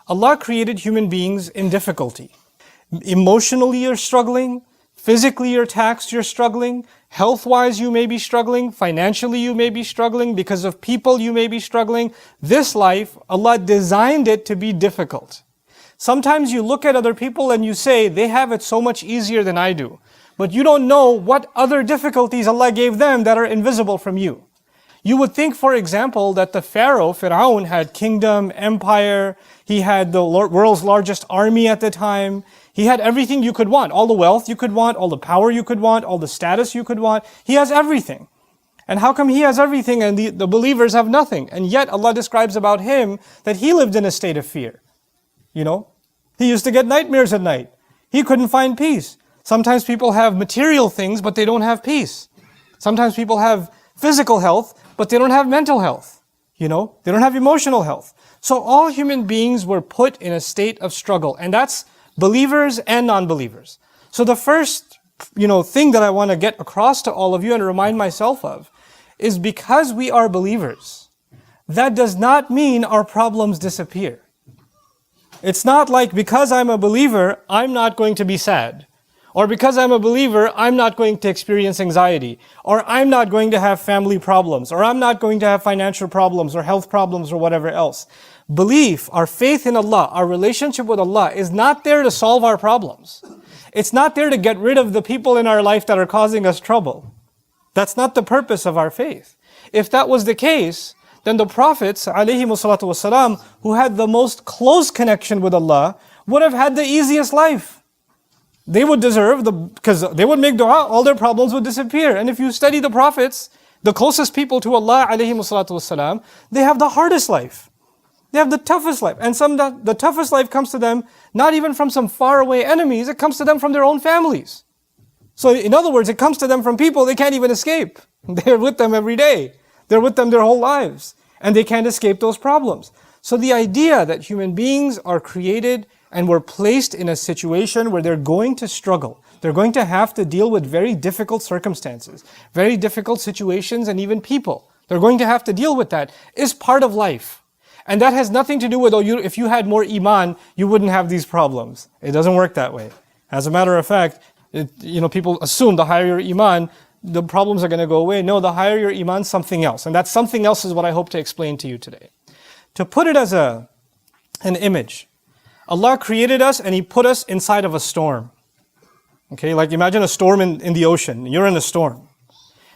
Allah created human beings in difficulty. Emotionally you're struggling, physically you're taxed, you're struggling, health-wise you may be struggling, financially you may be struggling, because of people you may be struggling. This life, Allah designed it to be difficult. Sometimes you look at other people and you say, they have it so much easier than I do. But you don't know what other difficulties Allah gave them that are invisible from you. You would think, for example, that the Pharaoh, Fir'aun, had kingdom, empire, he had the world's largest army at the time, he had everything you could want, all the wealth you could want, all the power you could want, all the status you could want. He has everything. And how come he has everything and the believers have nothing? And yet Allah describes about him that he lived in a state of fear. You know, he used to get nightmares at night. He couldn't find peace. Sometimes people have material things, but they don't have peace. Sometimes people have physical health, but they don't have mental health. You know, they don't have emotional health. So all human beings were put in a state of struggle, and that's believers and non-believers. So the first, thing that I want to get across to all of you and remind myself of is, because we are believers, that does not mean our problems disappear. It's not like, because I'm a believer, I'm not going to be sad. Or because I'm a believer, I'm not going to experience anxiety. Or I'm not going to have family problems. Or I'm not going to have financial problems or health problems or whatever else. Belief, our faith in Allah, our relationship with Allah is not there to solve our problems. It's not there to get rid of the people in our life that are causing us trouble. That's not the purpose of our faith. If that was the case, then the prophets, ﷺ, who had the most close connection with Allah, would have had the easiest life. They would deserve, because they would make dua, all their problems would disappear. And if you study the prophets, the closest people to Allah, ﷺ, they have the hardest life. They have the toughest life. And the toughest life comes to them not even from some faraway enemies, it comes to them from their own families. So in other words, it comes to them from people they can't even escape. They're with them every day. They're with them their whole lives. And they can't escape those problems. So the idea that human beings are created and were placed in a situation where they're going to struggle, they're going to have to deal with very difficult circumstances, very difficult situations, and even people. They're going to have to deal with that, is part of life. And that has nothing to do with, if you had more iman, you wouldn't have these problems. It doesn't work that way. As a matter of fact, people assume the higher your iman, the problems are going to go away. No, the higher your iman, something else. And that something else is what I hope to explain to you today. To put it as an image, Allah created us and He put us inside of a storm. Okay, like imagine a storm in the ocean. You're in a storm.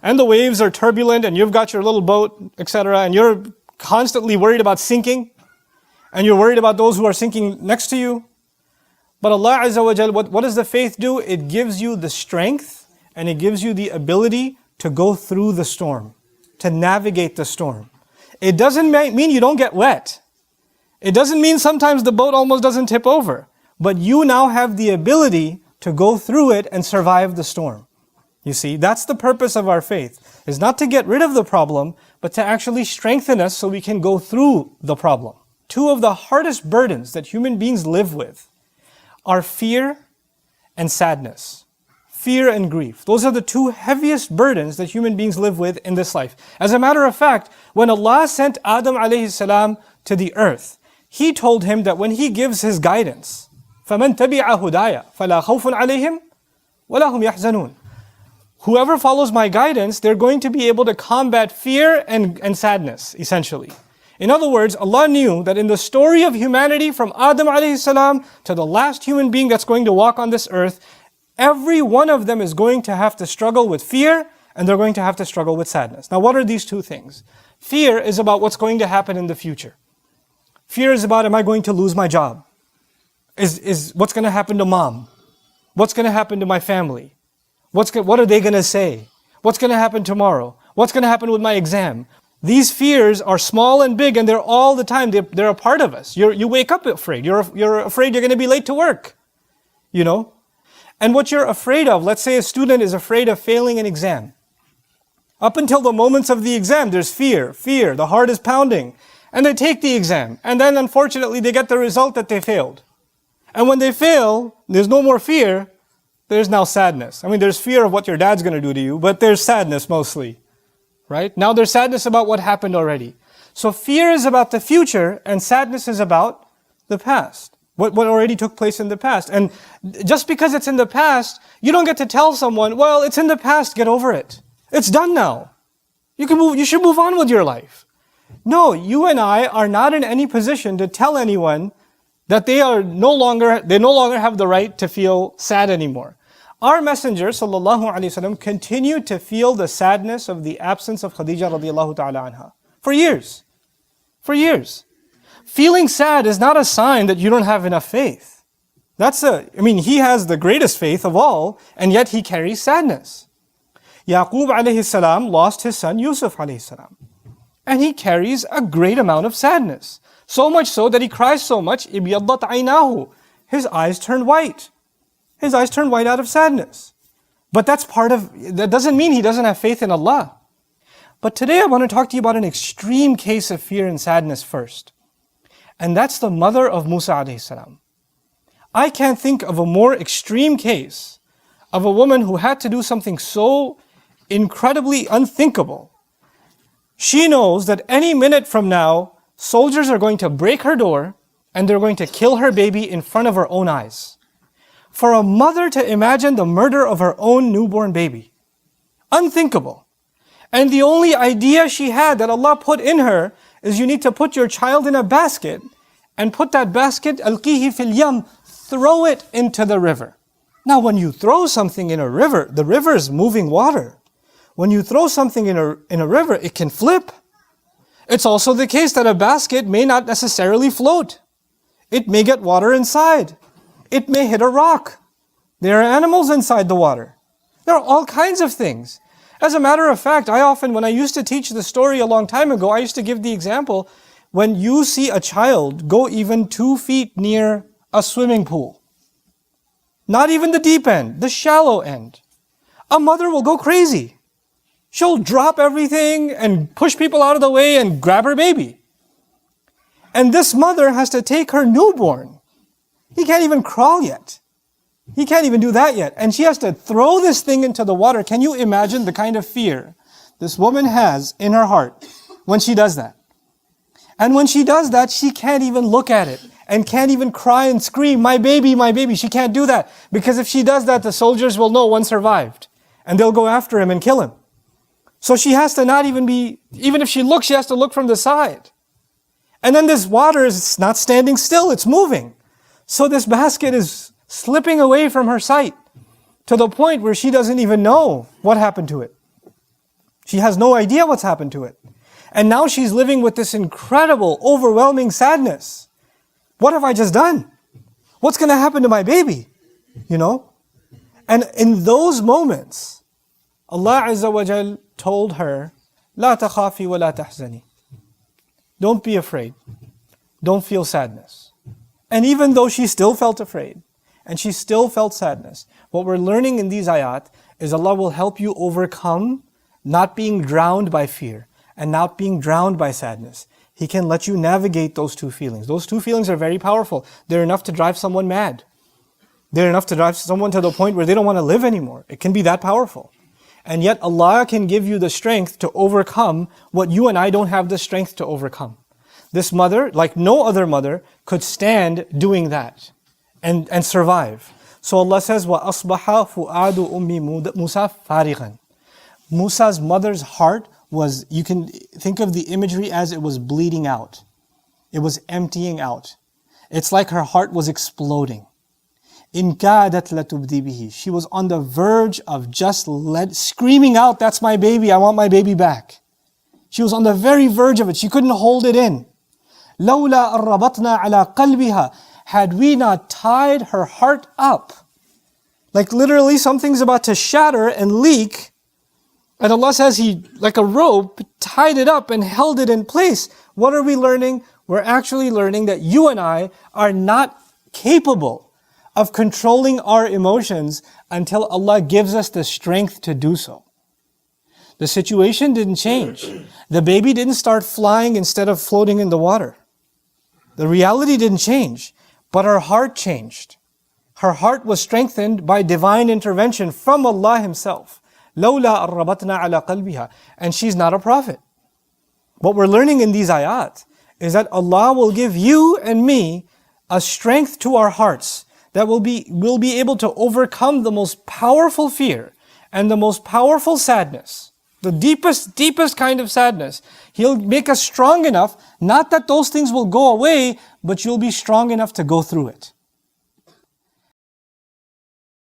And the waves are turbulent and you've got your little boat, etc. And you're constantly worried about sinking. And you're worried about those who are sinking next to you. But Allah Azza wa Jal, what does the faith do? It gives you the strength and it gives you the ability to go through the storm, to navigate the storm. It doesn't mean you don't get wet. It doesn't mean sometimes the boat almost doesn't tip over. But you now have the ability to go through it and survive the storm. You see, that's the purpose of our faith, is not to get rid of the problem, but to actually strengthen us so we can go through the problem. Two of the hardest burdens that human beings live with are fear and sadness. Fear and grief. Those are the two heaviest burdens that human beings live with in this life. As a matter of fact, when Allah sent Adam alayhi salam to the earth, He told him that when He gives His guidance, فَمَنْ تَبِعَ هُدَايَ فَلَا خَوْفٌ عَلَيْهِمْ وَلَا هُمْ يَحْزَنُونَ. Whoever follows my guidance, they're going to be able to combat fear and sadness, essentially. In other words, Allah knew that in the story of humanity from Adam alayhi salam to the last human being that's going to walk on this earth, every one of them is going to have to struggle with fear and they're going to have to struggle with sadness. Now what are these two things? Fear is about what's going to happen in the future. Fear is about, am I going to lose my job? Is what's going to happen to mom? What's going to happen to my family? What are they going to say? What's going to happen tomorrow? What's going to happen with my exam? These fears are small and big and they're all the time. They're a part of us. You wake up afraid. You're afraid you're going to be late to work. And what you're afraid of, let's say a student is afraid of failing an exam. Up until the moments of the exam, there's fear, the heart is pounding. And they take the exam. And then unfortunately they get the result that they failed. And when they fail, there's no more fear, there's now sadness. I mean, there's fear of what your dad's going to do to you, but there's sadness mostly. Right? Now there's sadness about what happened already. So fear is about the future and sadness is about the past. What already took place in the past. And just because it's in the past, you don't get to tell someone, well, it's in the past, get over it. It's done now. You should move on with your life. No, you and I are not in any position to tell anyone that they no longer have the right to feel sad anymore. Our Messenger sallallahu alaihi wasallam continued to feel the sadness of the absence of Khadija radiallahu ta'ala anha for years. For years. Feeling sad is not a sign that you don't have enough faith. He has the greatest faith of all, and yet he carries sadness. Yaqub alayhi salam lost his son Yusuf alayhi salam. And he carries a great amount of sadness. So much so that he cries so much, ibiyaddat aynahu. His eyes turn white. His eyes turn white out of sadness. But that doesn't mean he doesn't have faith in Allah. But today I want to talk to you about an extreme case of fear and sadness first. And that's the mother of Musa alayhi salam. I can't think of a more extreme case of a woman who had to do something so incredibly unthinkable. She knows that any minute from now, soldiers are going to break her door and they're going to kill her baby in front of her own eyes. For a mother to imagine the murder of her own newborn baby. Unthinkable. And the only idea she had that Allah put in her is you need to put your child in a basket and put that basket, alqihi fil yam, throw it into the river. Now when you throw something in a river, the river is moving water. When you throw something in a river, it can flip. It's also the case that a basket may not necessarily float. It may get water inside. It may hit a rock. There are animals inside the water. There are all kinds of things. As a matter of fact, when I used to teach the story a long time ago, I used to give the example, when you see a child go even 2 feet near a swimming pool, not even the deep end, the shallow end, a mother will go crazy. She'll drop everything and push people out of the way and grab her baby. And this mother has to take her newborn. He can't even crawl yet. He can't even do that yet. And she has to throw this thing into the water. Can you imagine the kind of fear this woman has in her heart when she does that? And when she does that, she can't even look at it and can't even cry and scream, my baby, my baby. She can't do that. Because if she does that, the soldiers will know one survived. And they'll go after him and kill him. So she has to not even even if she looks, she has to look from the side. And then this water is not standing still, it's moving. So this basket is slipping away from her sight to the point where she doesn't even know what happened to it. She has no idea what's happened to it. And now she's living with this incredible, overwhelming sadness. What have I just done? What's going to happen to my baby? And in those moments, Allah Azza wa Jal told her, لا تخافي ولا تحزني. Don't be afraid. Don't feel sadness. And even though she still felt afraid, and she still felt sadness, what we're learning in these ayat is Allah will help you overcome not being drowned by fear and not being drowned by sadness. He can let you navigate those two feelings. Those two feelings are very powerful. They're enough to drive someone mad. They're enough to drive someone to the point where they don't want to live anymore. It can be that powerful. And yet Allah can give you the strength to overcome what you and I don't have the strength to overcome. This mother, like no other mother, could stand doing that and survive. So Allah says, وَأَصْبَحَ فُؤَادُ أُمِّ مُوسَى فَارِغًا. Musa's mother's heart was, you can think of the imagery as it was bleeding out. It was emptying out. It's like her heart was exploding. إِن كَادَتْ لَتُبْدِي بِهِ. She was on the verge of just screaming out, that's my baby, I want my baby back. She was on the very verge of it. She couldn't hold it in. لَوْلَا أَرَّبَطْنَا عَلَىٰ قَلْبِهَا. Had we not tied her heart up, like literally something's about to shatter and leak, and Allah says He, like a rope, tied it up and held it in place. What are we learning? We're actually learning that you and I are not capable of controlling our emotions until Allah gives us the strength to do so. The situation didn't change. The baby didn't start flying instead of floating in the water. The reality didn't change, but her heart changed. Her heart was strengthened by divine intervention from Allah Himself. لَوْلَا أَرَّبَطْنَا عَلَى قَلْبِهَا. And she's not a prophet. What we're learning in these ayat is that Allah will give you and me a strength to our hearts that we'll be able to overcome the most powerful fear and the most powerful sadness, the deepest kind of sadness. He'll make us strong enough, not that those things will go away, but you'll be strong enough to go through it.